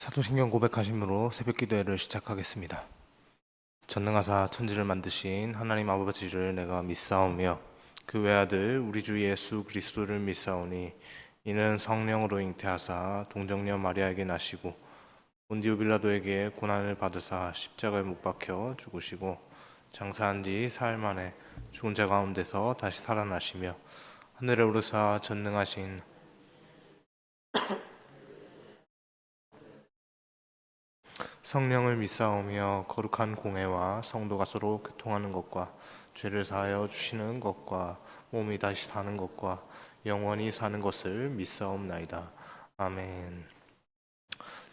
사도신경 고백하심으로 새벽 기도회를 시작하겠습니다. 전능하사 천지를 만드신 하나님 아버지를 내가 믿사오며 그 외아들 우리 주 예수 그리스도를 믿사오니 이는 성령으로 잉태하사 동정녀 마리아에게 나시고 본디오 빌라도에게 고난을 받으사 십자가에 못 박혀 죽으시고 장사한 지 사흘 만에 죽은 자 가운데서 다시 살아나시며 하늘에 오르사 전능하신 성령을 믿사오며 거룩한 공회와 성도가 서로 교통하는 것과 죄를 사하여 주시는 것과 몸이 다시 사는 것과 영원히 사는 것을 믿사옵나이다. 아멘.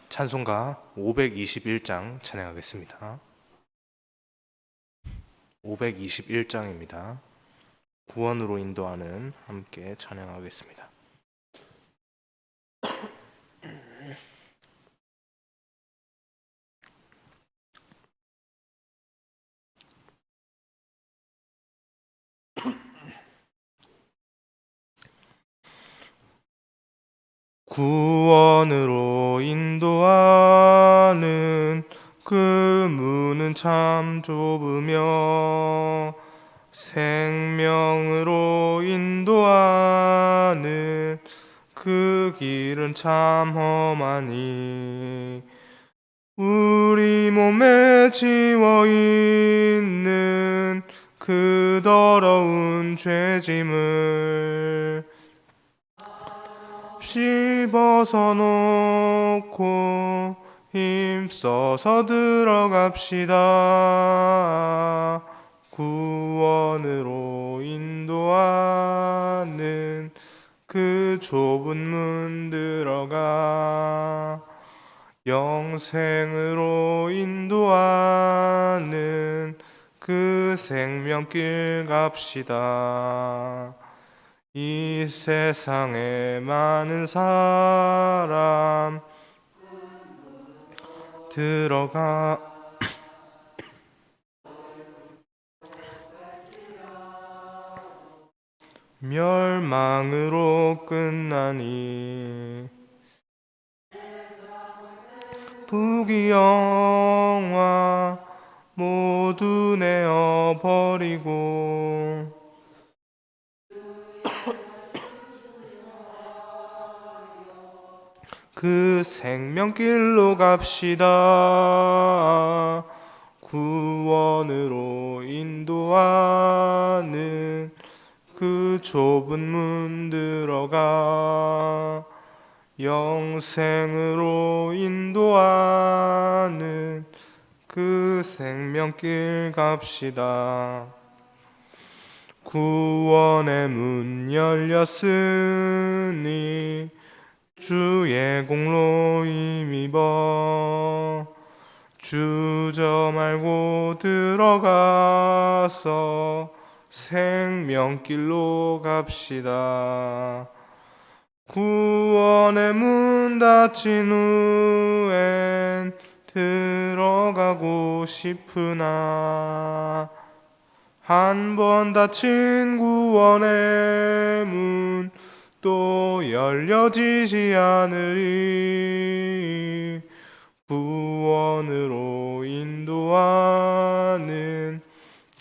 찬송가 521장 찬양하겠습니다. 521장입니다. 구원으로 인도하는 함께 찬양하겠습니다. 구원으로 인도하는 그 문은 참 좁으며 생명으로 인도하는 그 길은 참 험하니 우리 몸에 지워 있는 그 더러운 죄짐을 씹어서 놓고 힘써서 들어갑시다. 구원으로 인도하는 그 좁은 문 들어가 영생으로 인도하는 그 생명길 갑시다. 이 세상에 많은 사람 들어가 멸망으로 끝나니 부귀영화 모두 내어버리고 그 생명길로 갑시다. 구원으로 인도하는 그 좁은 문 들어가 영생으로 인도하는 그 생명길 갑시다. 구원의 문 열렸으니 주의 공로 힘입어 주저 말고 들어가서 생명길로 갑시다. 구원의 문 닫힌 후엔 들어가고 싶으나 한 번 닫힌 구원의 문 또 열려지지 않으리. 구원으로 인도하는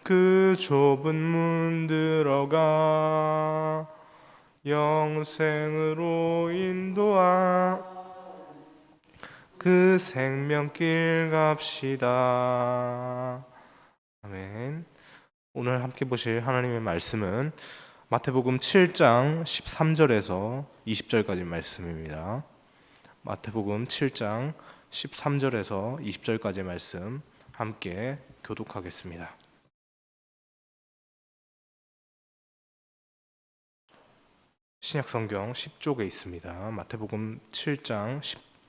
그 좁은 문 들어가 영생으로 인도하 그 생명길 갑시다. 아멘. 오늘 함께 보실 하나님의 말씀은 마태복음 7장 13절에서 20절까지 말씀입니다. 마태복음 7장 13절에서 20절까지 말씀 함께 교독하겠습니다. 신약성경 10쪽에 있습니다. 마태복음 7장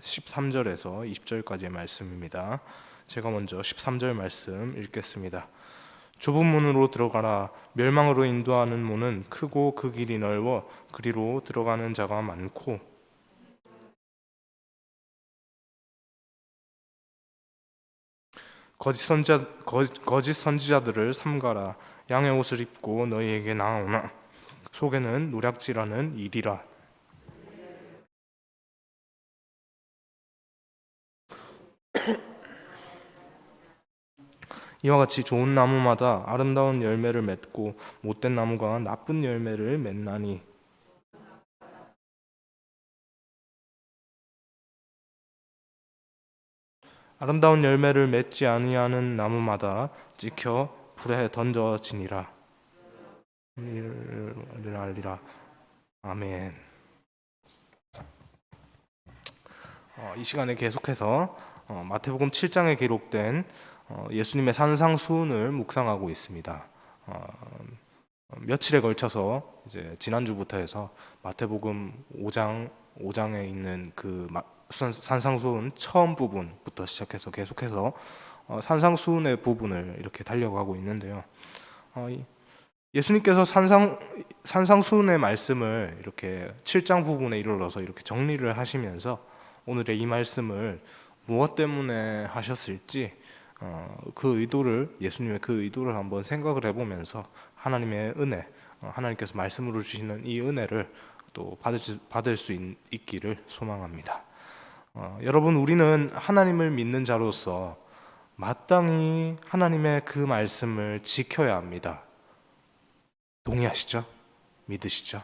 13절에서 20절까지의 말씀입니다. 제가 먼저 13절 말씀 읽겠습니다. 좁은 문으로 들어가라. 멸망으로 인도하는 문은 크고 그 길이 넓어 그리로 들어가는 자가 많고 거짓 선지자들을 삼가라. 양의 옷을 입고 너희에게 나아오나 속에는 노략질하는 일이라. 이와 같이 좋은 나무마다 아름다운 열매를 맺고 못된 나무가 나쁜 열매를 맺나니 아름다운 열매를 맺지 아니하는 나무마다 찍혀 불에 던져지니라. 이를 알리라. 아멘. 이 시간에 계속해서 마태복음 7장에 기록된 예수님의 산상수훈을 묵상하고 있습니다. 며칠에 걸쳐서 이제 지난주부터 해서 마태복음 5장에 있는 그 산상수훈 처음 부분부터 시작해서 계속해서 산상수훈의 부분을 이렇게 달려가고 있는데요. 예수님께서 산상수훈의 말씀을 이렇게 7장 부분에 이르러서 이렇게 정리를 하시면서 오늘의 이 말씀을 무엇 때문에 하셨을지 그 의도를 예수님의 그 의도를 한번 생각을 해보면서 하나님의 은혜, 하나님께서 말씀으로 주시는 이 은혜를 또 받을 수 있기를 소망합니다. 여러분, 우리는 하나님을 믿는 자로서 마땅히 하나님의 그 말씀을 지켜야 합니다. 동의하시죠? 믿으시죠?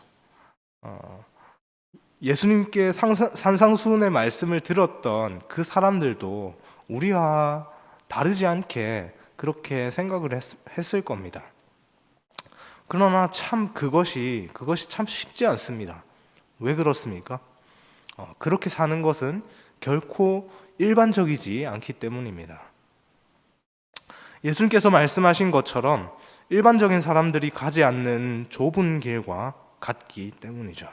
예수님께 산상수훈의 말씀을 들었던 그 사람들도 우리와 다르지 않게 그렇게 생각을 했을 겁니다. 그러나 참 그것이 참 쉽지 않습니다. 왜 그렇습니까? 그렇게 사는 것은 결코 일반적이지 않기 때문입니다. 예수님께서 말씀하신 것처럼 일반적인 사람들이 가지 않는 좁은 길과 같기 때문이죠.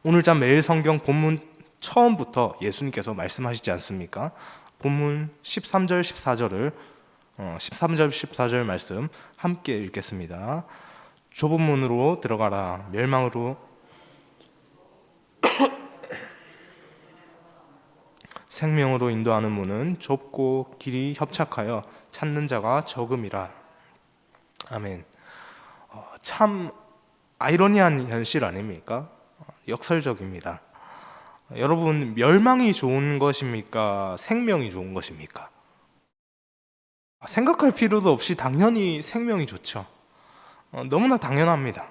오늘자 매일 성경 본문 처음부터 예수님께서 말씀하시지 않습니까? 본문 13절 14절을 13절 14절 말씀 함께 읽겠습니다. 좁은 문으로 들어가라. 멸망으로 생명으로 인도하는 문은 좁고 길이 협착하여 찾는 자가 적음이라. 아멘. 참 아이러니한 현실 아닙니까? 역설적입니다. 여러분, 멸망이 좋은 것입니까? 생명이 좋은 것입니까? 생각할 필요도 없이 당연히 생명이 좋죠. 너무나 당연합니다.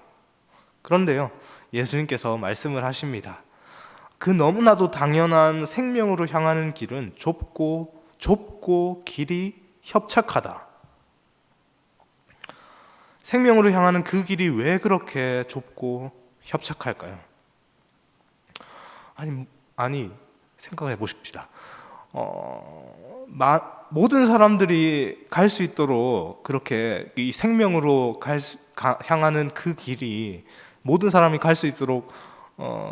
그런데요, 예수님께서 말씀을 하십니다. 그 너무나도 당연한 생명으로 향하는 길은 좁고 길이 협착하다. 생명으로 향하는 그 길이 왜 그렇게 좁고 협착할까요? 아니 생각해 보십시다. 모든 사람들이 갈 수 있도록 그렇게 이 생명으로 향하는 그 길이 모든 사람이 갈 수 있도록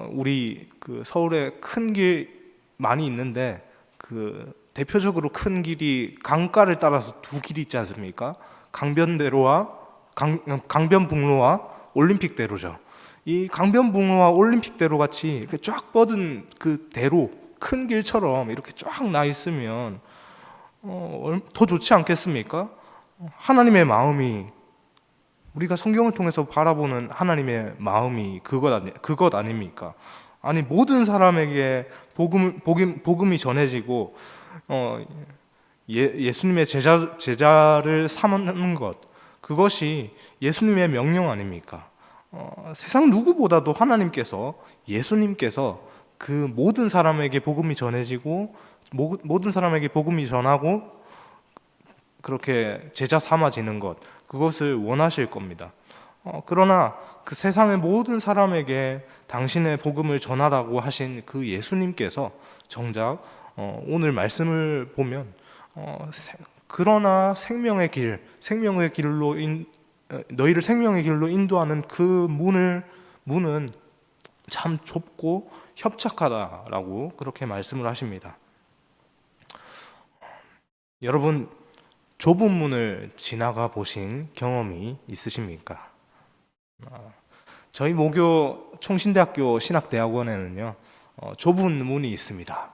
우리 그 서울에 큰 길 많이 있는데 그 대표적으로 큰 길이 강가를 따라서 두 길이 있지 않습니까? 강변북로와 올림픽대로죠. 이 강변북로와 올림픽대로 같이 이렇게 쫙 뻗은 그 대로 큰 길처럼 이렇게 쫙 나 있으면 더 좋지 않겠습니까? 하나님의 마음이 우리가 성경을 통해서 바라보는 하나님의 마음이 그것 아닙니까? 아니 모든 사람에게 복음이 전해지고 예수님의 제자를 삼는 것, 그것이 예수님의 명령 아닙니까? 세상 누구보다도 예수님께서 그 모든 사람에게 복음이 전해지고 모든 사람에게 복음이 전하고 그렇게 제자 삼아지는 것, 그것을 원하실 겁니다. 그러나 그 세상의 모든 사람에게 당신의 복음을 전하라고 하신 그 예수님께서 정작 오늘 말씀을 보면 그러나 너희를 생명의 길로 인도하는 그 문은 참 좁고 협착하다라고 그렇게 말씀을 하십니다. 여러분, 좁은 문을 지나가 보신 경험이 있으십니까? 저희 모교 총신대학교 신학대학원에는요 좁은 문이 있습니다.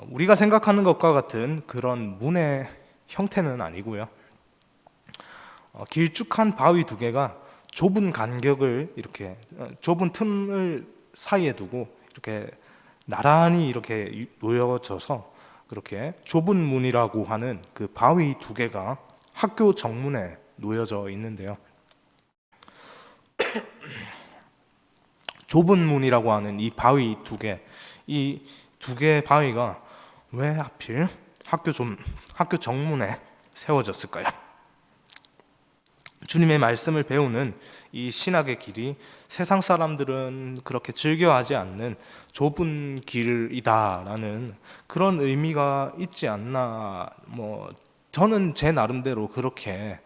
우리가 생각하는 것과 같은 그런 문의 형태는 아니고요. 길쭉한 바위 두 개가 좁은 간격을 이렇게 좁은 틈을 사이에 두고 이렇게 나란히 이렇게 놓여져서 그렇게 좁은 문이라고 하는 그 바위 두 개가 학교 정문에 놓여져 있는데요. 좁은 문이라고 하는 이 바위 두 개, 이 두 개의 바위가 왜 하필 학교 정문에 세워졌을까요? 주님의 말씀을 배우는 이 신학의 길이 세상 사람들은 그렇게 즐겨하지 않는 좁은 길이다라는 그런 의미가 있지 않나, 저는 제 나름대로 그렇게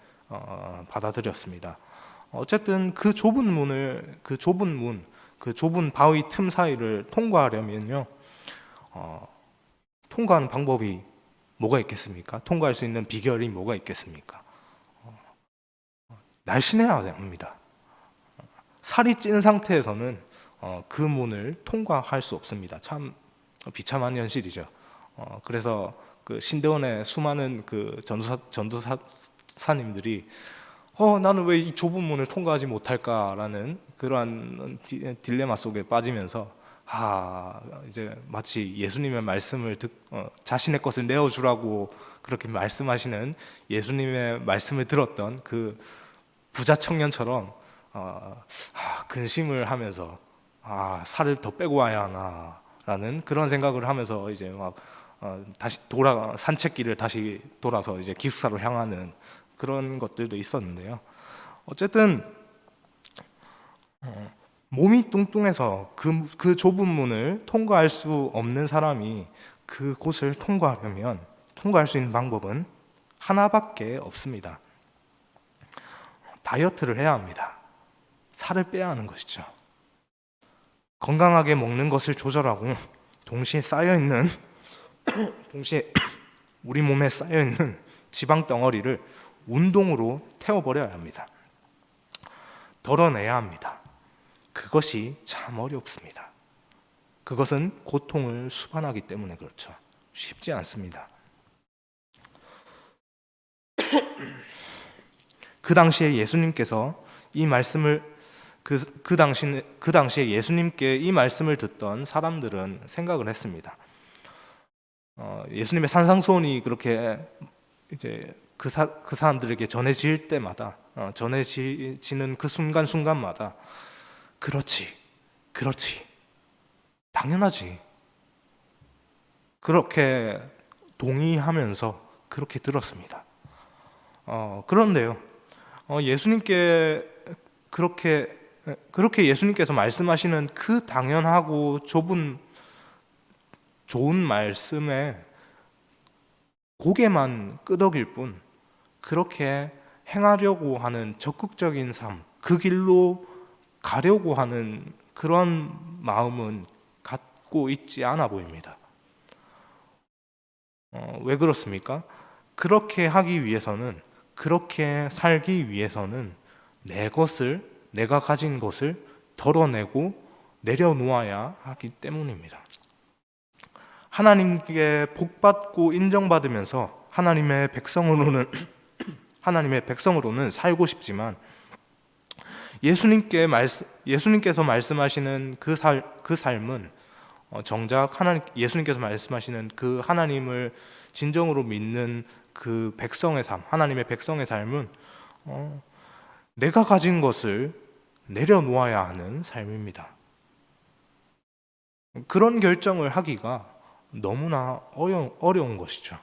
받아들였습니다. 어쨌든 그 좁은 바위 틈 사이를 통과하려면요, 통과하는 방법이 뭐가 있겠습니까? 통과할 수 있는 비결이 뭐가 있겠습니까? 날씬해야 합니다. 살이 찐 상태에서는 그 문을 통과할 수 없습니다. 참 비참한 현실이죠. 그래서 그 신대원의 수많은 그 전도사님들이 나는 왜 이 좁은 문을 통과하지 못할까라는 그러한 딜레마 속에 빠지면서 이제 마치 예수님의 말씀을 자신의 것을 내어주라고 그렇게 말씀하시는 예수님의 말씀을 들었던 그 부자 청년처럼 근심을 하면서 살을 더 빼고 와야 하나라는 그런 생각을 하면서 이제 막 다시 산책길을 다시 돌아서 이제 기숙사로 향하는 그런 것들도 있었는데요. 어쨌든 몸이 뚱뚱해서 그 좁은 문을 통과할 수 없는 사람이 그곳을 통과하려면 통과할 수 있는 방법은 하나밖에 없습니다. 다이어트를 해야 합니다. 살을 빼야 하는 것이죠. 건강하게 먹는 것을 조절하고 동시에 우리 몸에 쌓여있는 지방 덩어리를 운동으로 태워버려야 합니다. 덜어내야 합니다. 그것이 참 어렵습니다. 그것은 고통을 수반하기 때문에 그렇죠. 쉽지 않습니다. 그 당시에 예수님께서 이 말씀을 그 당시에 예수님께 이 말씀을 듣던 사람들은 생각을 했습니다. 예수님의 산상수훈이 그렇게 이제 그 사람들에게 전해질 때마다 전해지는 그 순간순간마다 그렇지, 당연하지, 그렇게 동의하면서 그렇게 들었습니다. 그런데요, 예수님께 그렇게 예수님께서 말씀하시는 그 당연하고 좋은 말씀에 고개만 끄덕일 뿐 그렇게 행하려고 하는 적극적인 삶, 그 길로 가려고 하는 그런 마음은 갖고 있지 않아 보입니다. 왜 그렇습니까? 그렇게 살기 위해서는 내가 가진 것을 덜어내고 내려놓아야 하기 때문입니다. 하나님께 복받고 인정받으면서 하나님의 백성으로는 살고 싶지만 예수님께서 말씀하시는 그 삶은 정작 예수님께서 말씀하시는 그 하나님을 진정으로 믿는 그 백성의 삶, 하나님의 백성의 삶은 내가 가진 것을 내려놓아야 하는 삶입니다. 그런 결정을 하기가 너무나 어려운 것이죠.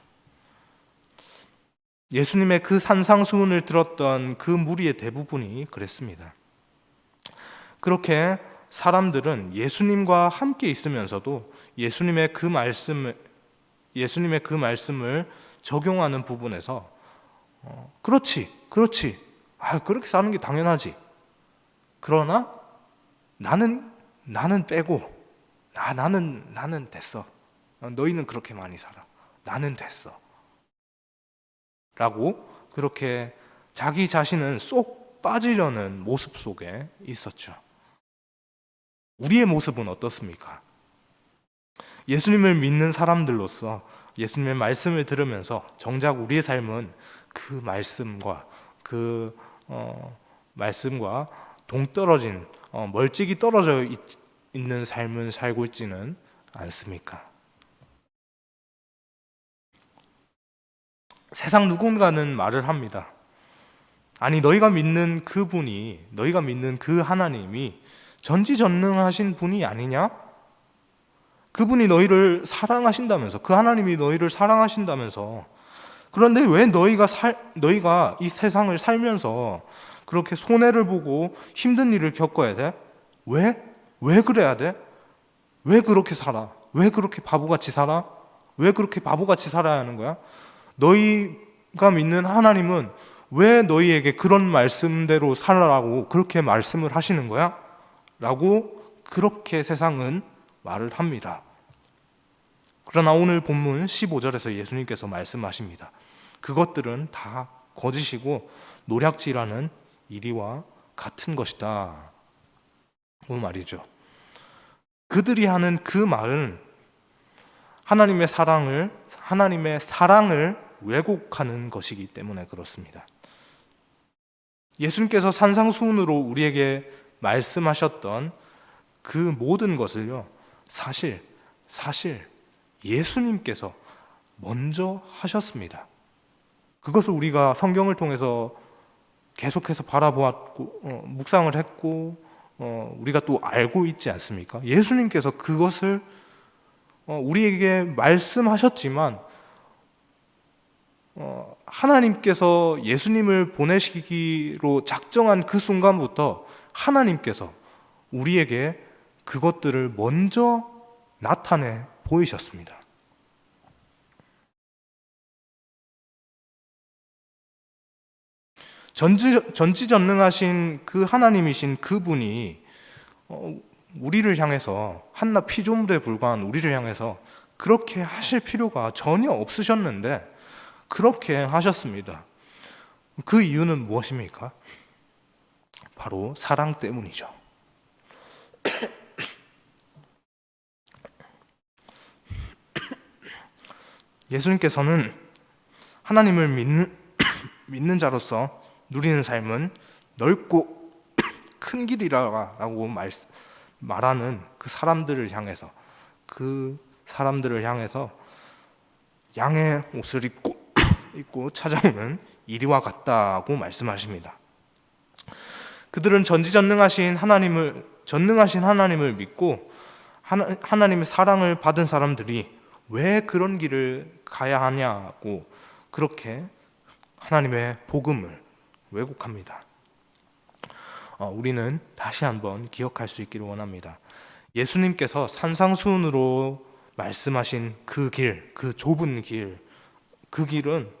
예수님의 그 산상수훈을 들었던 그 무리의 대부분이 그랬습니다. 그렇게 사람들은 예수님과 함께 있으면서도 예수님의 그 말씀을 적용하는 부분에서 그렇지, 그렇게 사는 게 당연하지. 그러나 나는 빼고 나는 됐어. 너희는 그렇게 많이 살아. 나는 됐어. 라고 그렇게 자기 자신은 쏙 빠지려는 모습 속에 있었죠. 우리의 모습은 어떻습니까? 예수님을 믿는 사람들로서 예수님의 말씀을 들으면서 정작 우리의 삶은 그 말씀과 동떨어진 멀찍이 떨어져 있는 삶을 살고 있지는 않습니까? 세상 누군가는 말을 합니다. 아니, 너희가 믿는 그분이, 너희가 믿는 그 하나님이 전지전능하신 분이 아니냐? 그분이 너희를 사랑하신다면서, 그 하나님이 너희를 사랑하신다면서. 그런데 왜 너희가 이 세상을 살면서 그렇게 손해를 보고 힘든 일을 겪어야 돼? 왜? 왜 그래야 돼? 왜 그렇게 살아? 왜 그렇게 바보같이 살아? 왜 그렇게 바보같이 살아야 하는 거야? 너희가 믿는 하나님은 왜 너희에게 그런 말씀대로 살라고 그렇게 말씀을 하시는 거야? 라고 그렇게 세상은 말을 합니다. 그러나 오늘 본문 15절에서 예수님께서 말씀하십니다. 그것들은 다 거짓이고 노략질하는 이리와 같은 것이다. 그 말이죠. 그들이 하는 그 말은 하나님의 사랑을 왜곡하는 것이기 때문에 그렇습니다. 예수님께서 산상수훈으로 우리에게 말씀하셨던 그 모든 것을요, 사실 예수님께서 먼저 하셨습니다. 그것을 우리가 성경을 통해서 계속해서 바라보았고 묵상을 했고 우리가 또 알고 있지 않습니까? 예수님께서 그것을 우리에게 말씀하셨지만 하나님께서 예수님을 보내시기로 작정한 그 순간부터 하나님께서 우리에게 그것들을 먼저 나타내 보이셨습니다. 전지전능하신 그 하나님이신 그분이 우리를 향해서, 한낱 피조물에 불과한 우리를 향해서 그렇게 하실 필요가 전혀 없으셨는데 그렇게 하셨습니다. 그 이유는 무엇입니까? 바로 사랑 때문이죠. 예수님께서는 하나님을 믿는 자로서 누리는 삶은 넓고 큰 길이라고 말하는 그 사람들을 향해서 양의 옷을 입고 찾아오는 이리와 같다고 말씀하십니다. 그들은 전지전능하신 하나님을 믿고 하나님의 사랑을 받은 사람들이 왜 그런 길을 가야 하냐고 그렇게 하나님의 복음을 왜곡합니다. 우리는 다시 한번 기억할 수 있기를 원합니다. 예수님께서 산상수훈으로 말씀하신 그 길, 그 좁은 길, 그 길은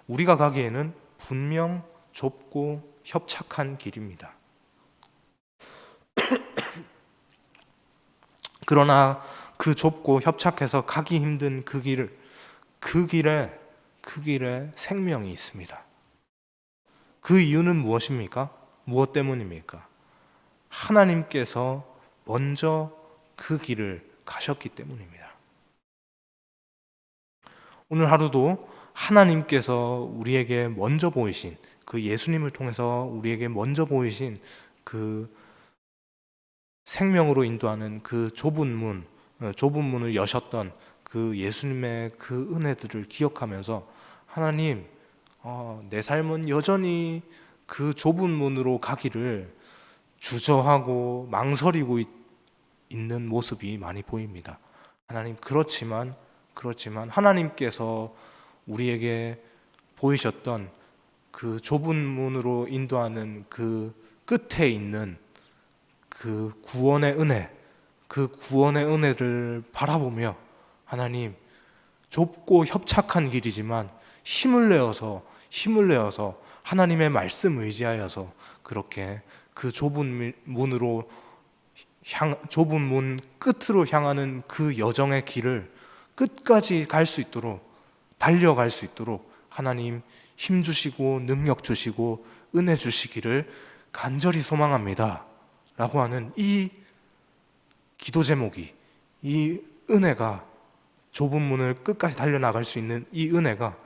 우리가 가기에는 분명 좁고 협착한 길입니다. 그러나 그 좁고 협착해서 가기 힘든 그 길에 생명이 있습니다. 그 이유는 무엇입니까? 무엇 때문입니까? 하나님께서 먼저 그 길을 가셨기 때문입니다. 오늘 하루도 하나님께서 우리에게 먼저 보이신 그 예수님을 통해서 우리에게 먼저 보이신 그 생명으로 인도하는 그 좁은 문을 여셨던 그 예수님의 그 은혜들을 기억하면서 하나님, 내 삶은 여전히 그 좁은 문으로 가기를 주저하고 망설이고 있는 모습이 많이 보입니다. 하나님, 그렇지만 하나님께서 우리에게 보이셨던 그 좁은 문으로 인도하는 그 끝에 있는 그 구원의 은혜를 바라보며 하나님, 좁고 협착한 길이지만 힘을 내어서 하나님의 말씀 의지하여서 그렇게 그 좁은 문 끝으로 향하는 그 여정의 길을 끝까지 달려갈 수 있도록 하나님 힘 주시고 능력 주시고 은혜 주시기를 간절히 소망합니다 라고 하는 이 기도 제목이, 이 은혜가, 좁은 문을 끝까지 달려나갈 수 있는 이 은혜가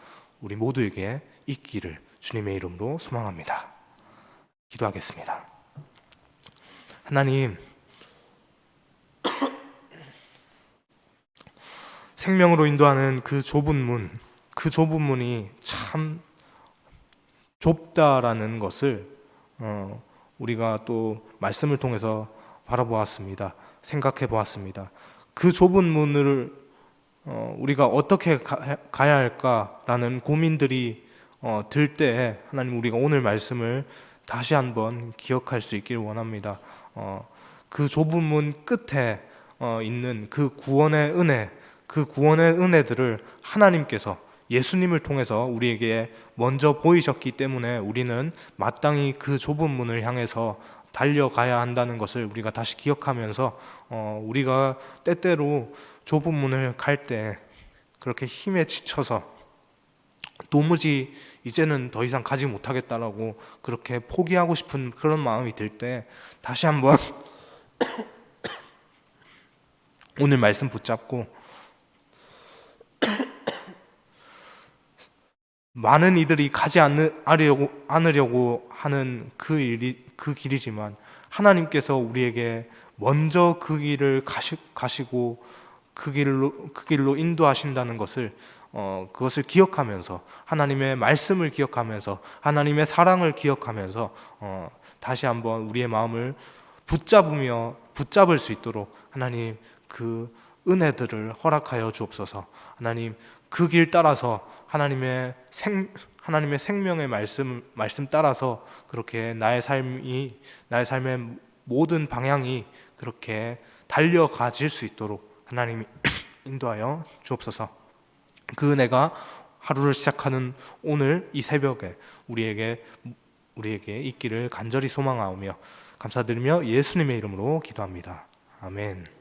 우리 모두에게 있기를 주님의 이름으로 소망합니다. 기도하겠습니다. 하나님, 생명으로 인도하는 그 좁은 문, 그 좁은 문이 참 좁다라는 것을 우리가 또 말씀을 통해서 바라보았습니다. 생각해 보았습니다. 그 좁은 문을 우리가 어떻게 가야 할까라는 고민들이 들 때 하나님, 우리가 오늘 말씀을 다시 한번 기억할 수 있기를 원합니다. 그 좁은 문 끝에 있는 그 구원의 은혜, 그 구원의 은혜들을 하나님께서 예수님을 통해서 우리에게 먼저 보이셨기 때문에 우리는 마땅히 그 좁은 문을 향해서 달려가야 한다는 것을 우리가 다시 기억하면서 우리가 때때로 좁은 문을 갈 때 그렇게 힘에 지쳐서 도무지 이제는 더 이상 가지 못하겠다라고 그렇게 포기하고 싶은 그런 마음이 들 때 다시 한번 오늘 말씀 붙잡고 많은 이들이 가지 않으려고 하는 그 길이지만 하나님께서 우리에게 먼저 그 길을 가시고 그 길로 인도하신다는 것을 그것을 기억하면서 하나님의 말씀을 기억하면서 하나님의 사랑을 기억하면서 다시 한번 우리의 마음을 붙잡을 수 있도록 하나님 그 은혜들을 허락하여 주옵소서. 하나님 그 길 따라서 하나님의 생명의 말씀 따라서 그렇게 나의 삶의 모든 방향이 그렇게 달려가질 수 있도록 하나님이 인도하여 주옵소서. 그 은혜가 하루를 시작하는 오늘 이 새벽에 우리에게 있기를 간절히 소망하오며 감사드리며 예수님의 이름으로 기도합니다. 아멘.